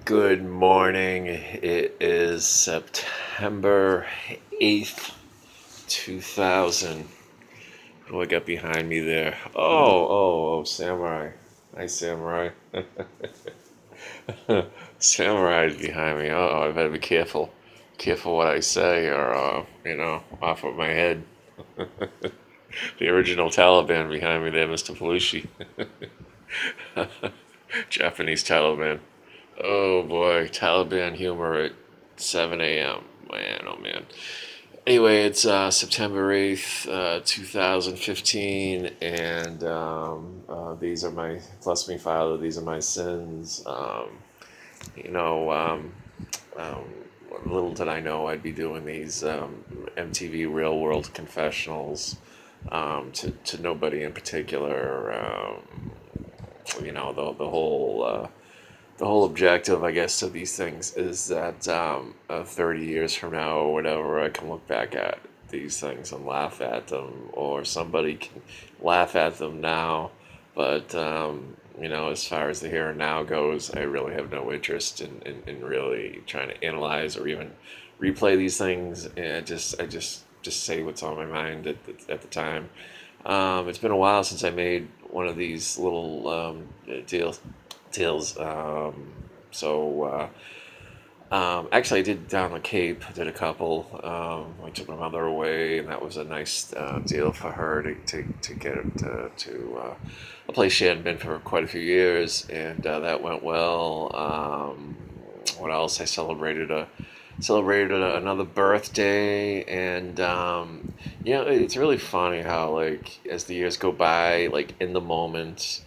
Good morning. It is September 8th, 2000. What do I got behind me there? Oh, Samurai. Hi, Samurai. Samurai behind me. I better be careful. Careful what I say, or, off of my head. The original Taliban behind me there, Mr. Belushi. Japanese Taliban. Oh boy, Taliban humor at 7 a.m. Man, oh man. Anyway, it's September 8th, 2015, and these are my, bless me, Father, these are my sins. You know, um, um, Little did I know I'd be doing these MTV Real World Confessionals to nobody in particular. The whole objective, I guess, of these things is that 30 years from now or whatever, I can look back at these things and laugh at them, or somebody can laugh at them now. But, as far as the here and now goes, I really have no interest in really trying to analyze or even replay these things. And I just say what's on my mind at the time. It's been a while since I made one of these little deals. Actually, I did down the Cape. I did a couple. I took my mother away, and that was a nice deal for her to get to a place she hadn't been for quite a few years, and that went well. What else? I celebrated another birthday, and it's really funny how, like, as the years go by, like, in the moment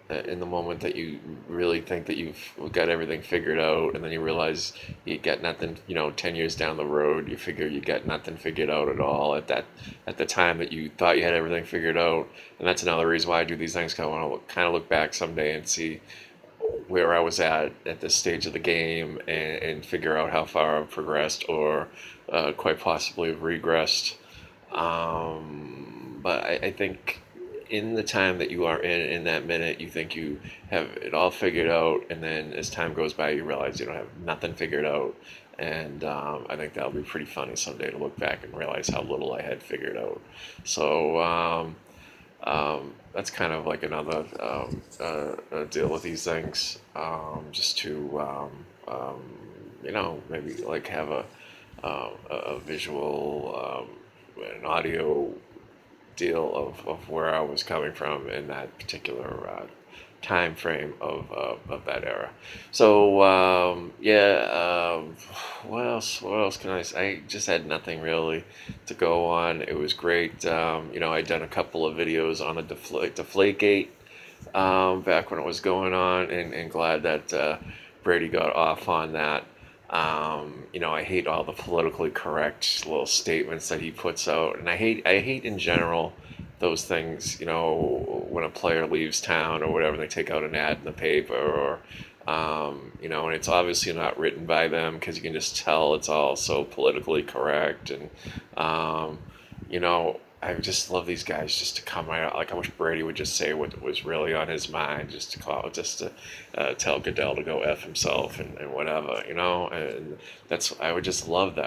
that you really think that you've got everything figured out, and then you realize you got nothing, 10 years down the road, you figure you got nothing figured out at all at the time that you thought you had everything figured out. And that's another reason why I do these things, because I want to kind of look back someday and see where I was at this stage of the game, and figure out how far I've progressed, or quite possibly have regressed. But I think in the time that you are in that minute, you think you have it all figured out, and then as time goes by, you realize you don't have nothing figured out. And I think that'll be pretty funny someday to look back and realize how little I had figured out. So that's kind of like another deal with these things, just to maybe like have a visual, an audio deal of where I was coming from in that particular time frame of that era. So what else? What else can I say? I just had nothing really to go on. It was great. I'd done a couple of videos on the Deflategate back when it was going on, and glad that Brady got off on that. I hate all the politically correct little statements that he puts out, and I hate in general those things. When a player leaves town or whatever, they take out an ad in the paper, or and it's obviously not written by them, because you can just tell it's all so politically correct. And I just love these guys just to come right out. Like, I wish Brady would just say what was really on his mind, just to tell Goodell to go F himself, and whatever, and I would just love that.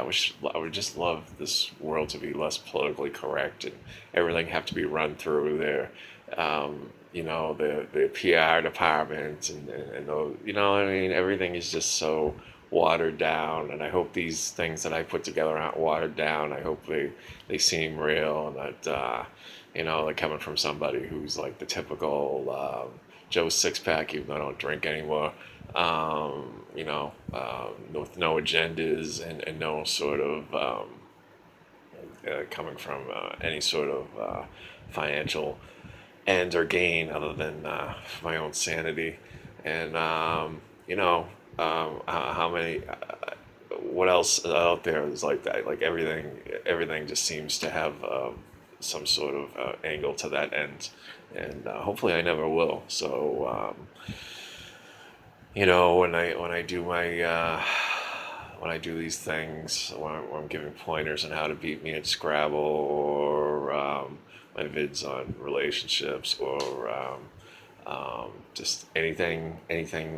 I would just love this world to be less politically correct, and everything have to be run through their, the PR department, and those, what I mean, everything is just so watered down. And I hope these things that I put together aren't watered down. I hope they seem real, and that they're coming from somebody who's like the typical Joe Sixpack, even though I don't drink anymore. With no agendas, and no sort of coming from any sort of financial end or gain, other than my own sanity. And how many what else out there is like that? Like, everything just seems to have some sort of angle to that end, and hopefully I never will. So when I do these things, when I'm giving pointers on how to beat me at Scrabble, or my vids on relationships, or Just anything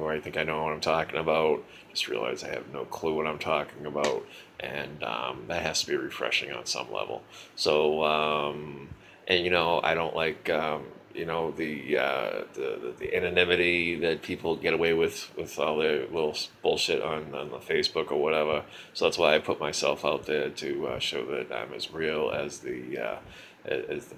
where I think I know what I'm talking about, just realize I have no clue what I'm talking about, and that has to be refreshing on some level. So, and I don't like the anonymity that people get away with all their little bullshit on the Facebook or whatever. So that's why I put myself out there to show that I'm as real as the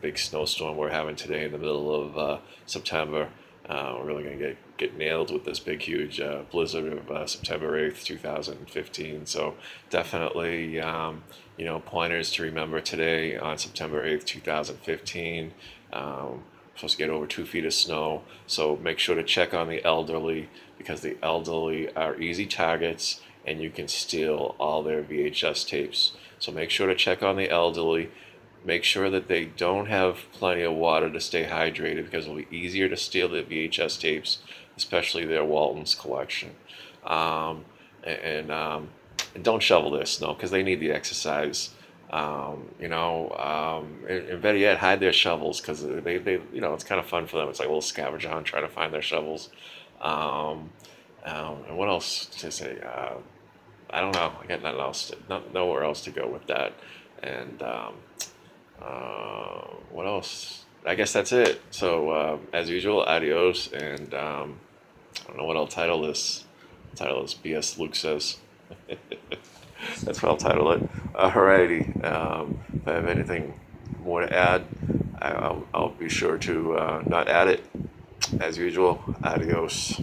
big snowstorm we're having today in the middle of September. We're really going to get nailed with this big, huge blizzard of September 8th, 2015. So definitely, pointers to remember today on September 8th, 2015. Supposed to get over 2 feet of snow. So make sure to check on the elderly, because the elderly are easy targets and you can steal all their VHS tapes. So make sure to check on the elderly. Make sure that they don't have plenty of water to stay hydrated, because it'll be easier to steal the VHS tapes, especially their Walton's collection. Um, and don't shovel their snow, because they need the exercise. And better yet, hide their shovels, because it's kind of fun for them. It's like a little scavenger hunt trying to find their shovels. Um, and what else to say? I don't know. I got nothing else. Nowhere else to go with that. And what else? I guess that's it. So, as usual, adios, and I don't know what I'll title this. Title this BS Luke Says. That's what I'll title it. Alrighty. If I have anything more to add, I'll be sure to not add it. As usual, adios.